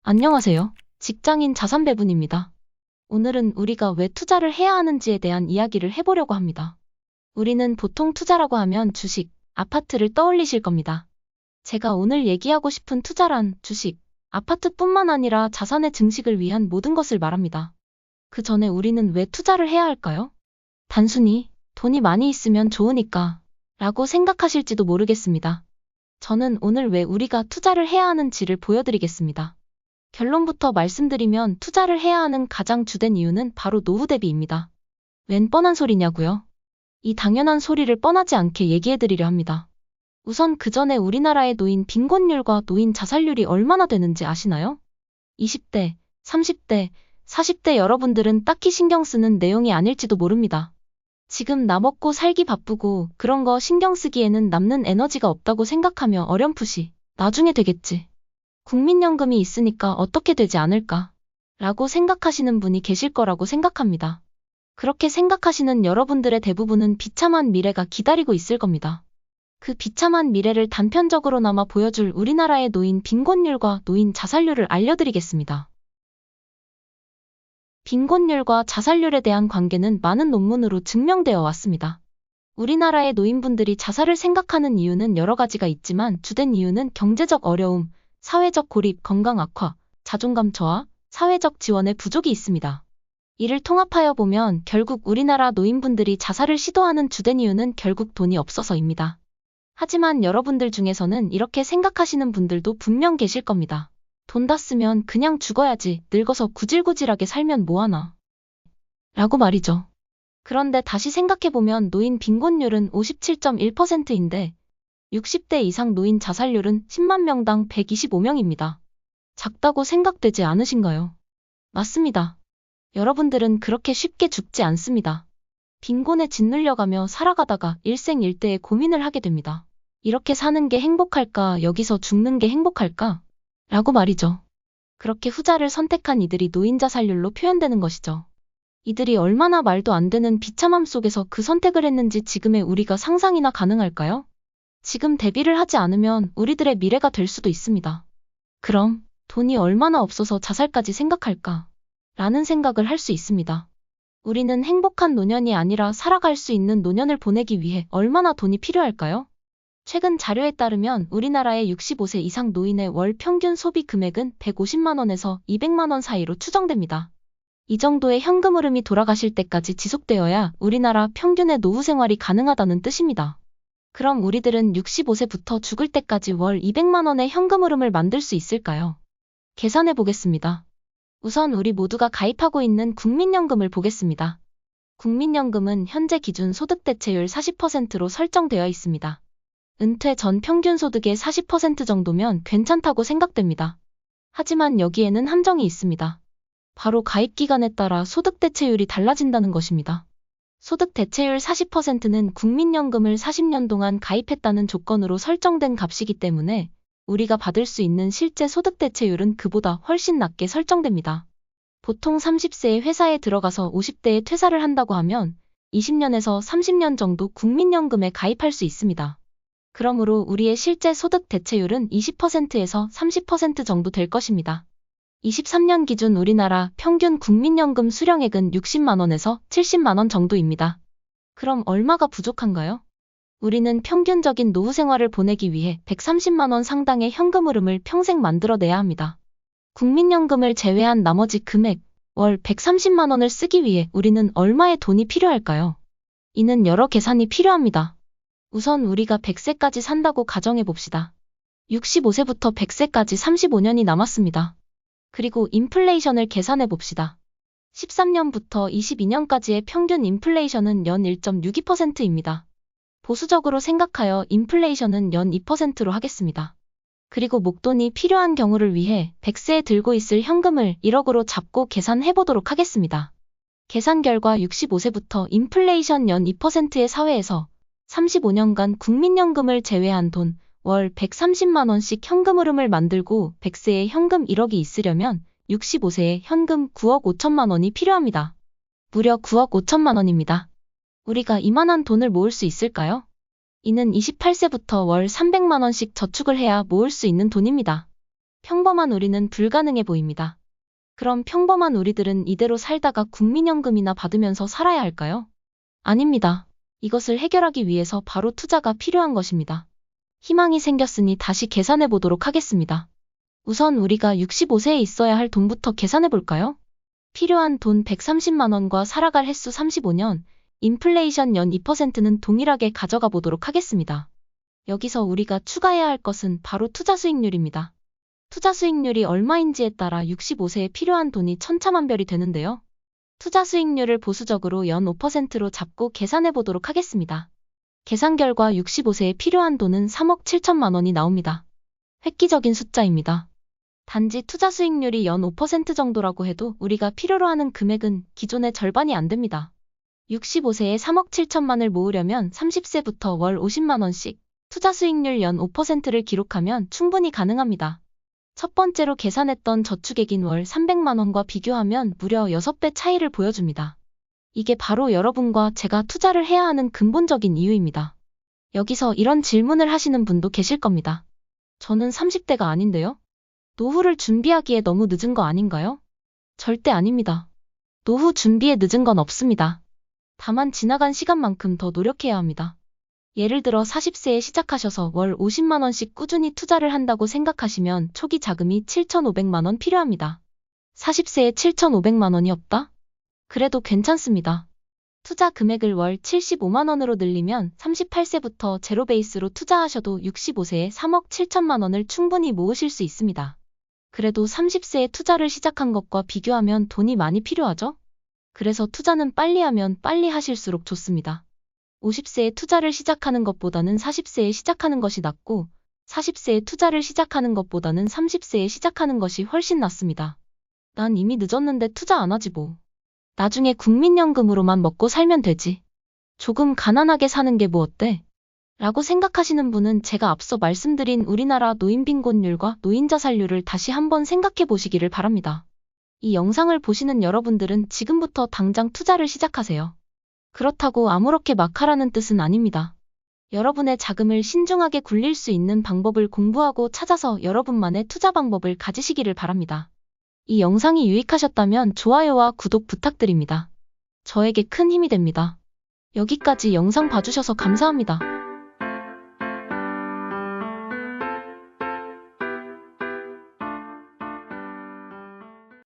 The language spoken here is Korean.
안녕하세요. 직장인 자산 배분입니다. 오늘은 우리가 왜 투자를 해야 하는지에 대한 이야기를 해보려고 합니다. 우리는 보통 투자라고 하면 주식, 아파트를 떠올리실 겁니다. 제가 오늘 얘기하고 싶은 투자란 주식, 아파트뿐만 아니라 자산의 증식을 위한 모든 것을 말합니다. 그 전에 우리는 왜 투자를 해야 할까요? 단순히 돈이 많이 있으면 좋으니까 라고 생각하실지도 모르겠습니다. 저는 오늘 왜 우리가 투자를 해야 하는지를 보여드리겠습니다. 결론부터 말씀드리면 투자를 해야 하는 가장 주된 이유는 바로 노후 대비입니다. 웬 뻔한 소리냐고요? 이 당연한 소리를 뻔하지 않게 얘기해드리려 합니다. 우선 그 전에 우리나라의 노인 빈곤율과 노인 자살률이 얼마나 되는지 아시나요? 20대, 30대, 40대 여러분들은 딱히 신경 쓰는 내용이 아닐지도 모릅니다. 지금 나 먹고 살기 바쁘고 그런 거 신경 쓰기에는 남는 에너지가 없다고 생각하며 어렴풋이 나중에 되겠지. 국민연금이 있으니까 어떻게 되지 않을까? 라고 생각하시는 분이 계실 거라고 생각합니다. 그렇게 생각하시는 여러분들의 대부분은 비참한 미래가 기다리고 있을 겁니다. 그 비참한 미래를 단편적으로나마 보여줄 우리나라의 노인 빈곤율과 노인 자살률을 알려드리겠습니다. 빈곤율과 자살률에 대한 관계는 많은 논문으로 증명되어 왔습니다. 우리나라의 노인분들이 자살을 생각하는 이유는 여러 가지가 있지만 주된 이유는 경제적 어려움, 사회적 고립, 건강 악화, 자존감 저하, 사회적 지원의 부족이 있습니다. 이를 통합하여 보면 결국 우리나라 노인분들이 자살을 시도하는 주된 이유는 결국 돈이 없어서입니다. 하지만 여러분들 중에서는 이렇게 생각하시는 분들도 분명 계실 겁니다. 돈 다 쓰면 그냥 죽어야지, 늙어서 구질구질하게 살면 뭐하나. 라고 말이죠. 그런데 다시 생각해보면 노인 빈곤율은 57.1%인데 60대 이상 노인 자살률은 10만 명당 125명입니다. 작다고 생각되지 않으신가요? 맞습니다. 여러분들은 그렇게 쉽게 죽지 않습니다. 빈곤에 짓눌려가며 살아가다가 일생일대의 고민을 하게 됩니다. 이렇게 사는 게 행복할까, 여기서 죽는 게 행복할까? 라고 말이죠. 그렇게 후자를 선택한 이들이 노인 자살률로 표현되는 것이죠. 이들이 얼마나 말도 안 되는 비참함 속에서 그 선택을 했는지 지금의 우리가 상상이나 가능할까요? 지금 대비를 하지 않으면 우리들의 미래가 될 수도 있습니다. 그럼 돈이 얼마나 없어서 자살까지 생각할까? 라는 생각을 할 수 있습니다. 우리는 행복한 노년이 아니라 살아갈 수 있는 노년을 보내기 위해 얼마나 돈이 필요할까요? 최근 자료에 따르면 우리나라의 65세 이상 노인의 월 평균 소비 금액은 150만 원에서 200만 원 사이로 추정됩니다. 이 정도의 현금 흐름이 돌아가실 때까지 지속되어야 우리나라 평균의 노후 생활이 가능하다는 뜻입니다. 그럼 우리들은 65세부터 죽을 때까지 월 200만 원의 현금 흐름을 만들 수 있을까요? 계산해 보겠습니다. 우선 우리 모두가 가입하고 있는 국민연금을 보겠습니다. 국민연금은 현재 기준 소득 대체율 40%로 설정되어 있습니다. 은퇴 전 평균 소득의 40% 정도면 괜찮다고 생각됩니다. 하지만 여기에는 함정이 있습니다. 바로 가입 기간에 따라 소득 대체율이 달라진다는 것입니다. 소득 대체율 40%는 국민연금을 40년 동안 가입했다는 조건으로 설정된 값이기 때문에 우리가 받을 수 있는 실제 소득 대체율은 그보다 훨씬 낮게 설정됩니다. 보통 30세에 회사에 들어가서 50대에 퇴사를 한다고 하면 20년에서 30년 정도 국민연금에 가입할 수 있습니다. 그러므로 우리의 실제 소득 대체율은 20%에서 30% 정도 될 것입니다. 23년 기준 우리나라 평균 국민연금 수령액은 60만 원에서 70만 원 정도입니다. 그럼 얼마가 부족한가요? 우리는 평균적인 노후 생활을 보내기 위해 130만 원 상당의 현금 흐름을 평생 만들어내야 합니다. 국민연금을 제외한 나머지 금액, 월 130만 원을 쓰기 위해 우리는 얼마의 돈이 필요할까요? 이는 여러 계산이 필요합니다. 우선 우리가 100세까지 산다고 가정해 봅시다. 65세부터 100세까지 35년이 남았습니다. 그리고 인플레이션을 계산해 봅시다. 13년부터 22년까지의 평균 인플레이션은 연 1.62%입니다. 보수적으로 생각하여 인플레이션은 연 2%로 하겠습니다. 그리고 목돈이 필요한 경우를 위해 100세에 들고 있을 현금을 1억으로 잡고 계산해 보도록 하겠습니다. 계산 결과 65세부터 인플레이션 연 2%의 사회에서 35년간 국민연금을 제외한 돈, 월 130만 원씩 현금 흐름을 만들고 100세에 현금 1억이 있으려면 65세에 현금 9억 5천만 원이 필요합니다. 무려 9억 5천만 원입니다. 우리가 이만한 돈을 모을 수 있을까요? 이는 28세부터 월 300만 원씩 저축을 해야 모을 수 있는 돈입니다. 평범한 우리는 불가능해 보입니다. 그럼 평범한 우리들은 이대로 살다가 국민연금이나 받으면서 살아야 할까요? 아닙니다. 이것을 해결하기 위해서 바로 투자가 필요한 것입니다. 희망이 생겼으니 다시 계산해 보도록 하겠습니다. 우선 우리가 65세에 있어야 할 돈부터 계산해 볼까요? 필요한 돈 130만 원과 살아갈 횟수 35년, 인플레이션 연 2%는 동일하게 가져가 보도록 하겠습니다. 여기서 우리가 추가해야 할 것은 바로 투자 수익률입니다. 투자 수익률이 얼마인지에 따라 65세에 필요한 돈이 천차만별이 되는데요. 투자 수익률을 보수적으로 연 5%로 잡고 계산해 보도록 하겠습니다. 계산 결과 65세에 필요한 돈은 3억 7천만 원이 나옵니다. 획기적인 숫자입니다. 단지 투자 수익률이 연 5% 정도라고 해도 우리가 필요로 하는 금액은 기존의 절반이 안 됩니다. 65세에 3억 7천만을 모으려면 30세부터 월 50만 원씩 투자 수익률 연 5%를 기록하면 충분히 가능합니다. 첫 번째로 계산했던 저축액인 월 300만 원과 비교하면 무려 6배 차이를 보여줍니다. 이게 바로 여러분과 제가 투자를 해야 하는 근본적인 이유입니다. 여기서 이런 질문을 하시는 분도 계실 겁니다. 저는 30대가 아닌데요? 노후를 준비하기에 너무 늦은 거 아닌가요? 절대 아닙니다. 노후 준비에 늦은 건 없습니다. 다만 지나간 시간만큼 더 노력해야 합니다. 예를 들어 40세에 시작하셔서 월 50만 원씩 꾸준히 투자를 한다고 생각하시면 초기 자금이 7,500만 원 필요합니다. 40세에 7,500만 원이 없다? 그래도 괜찮습니다. 투자 금액을 월 75만 원으로 늘리면 38세부터 제로 베이스로 투자하셔도 65세에 3억 7천만 원을 충분히 모으실 수 있습니다. 그래도 30세에 투자를 시작한 것과 비교하면 돈이 많이 필요하죠? 그래서 투자는 빨리 하면 빨리 하실수록 좋습니다. 50세에 투자를 시작하는 것보다는 40세에 시작하는 것이 낫고 40세에 투자를 시작하는 것보다는 30세에 시작하는 것이 훨씬 낫습니다. 난 이미 늦었는데 투자 안 하지 뭐. 나중에 국민연금으로만 먹고 살면 되지. 조금 가난하게 사는 게 뭐 어때? 라고 생각하시는 분은 제가 앞서 말씀드린 우리나라 노인 빈곤율과 노인 자살률을 다시 한번 생각해 보시기를 바랍니다. 이 영상을 보시는 여러분들은 지금부터 당장 투자를 시작하세요. 그렇다고 아무렇게 막 하라는 뜻은 아닙니다. 여러분의 자금을 신중하게 굴릴 수 있는 방법을 공부하고 찾아서 여러분만의 투자 방법을 가지시기를 바랍니다. 이 영상이 유익하셨다면 좋아요와 구독 부탁드립니다. 저에게 큰 힘이 됩니다. 여기까지 영상 봐주셔서 감사합니다.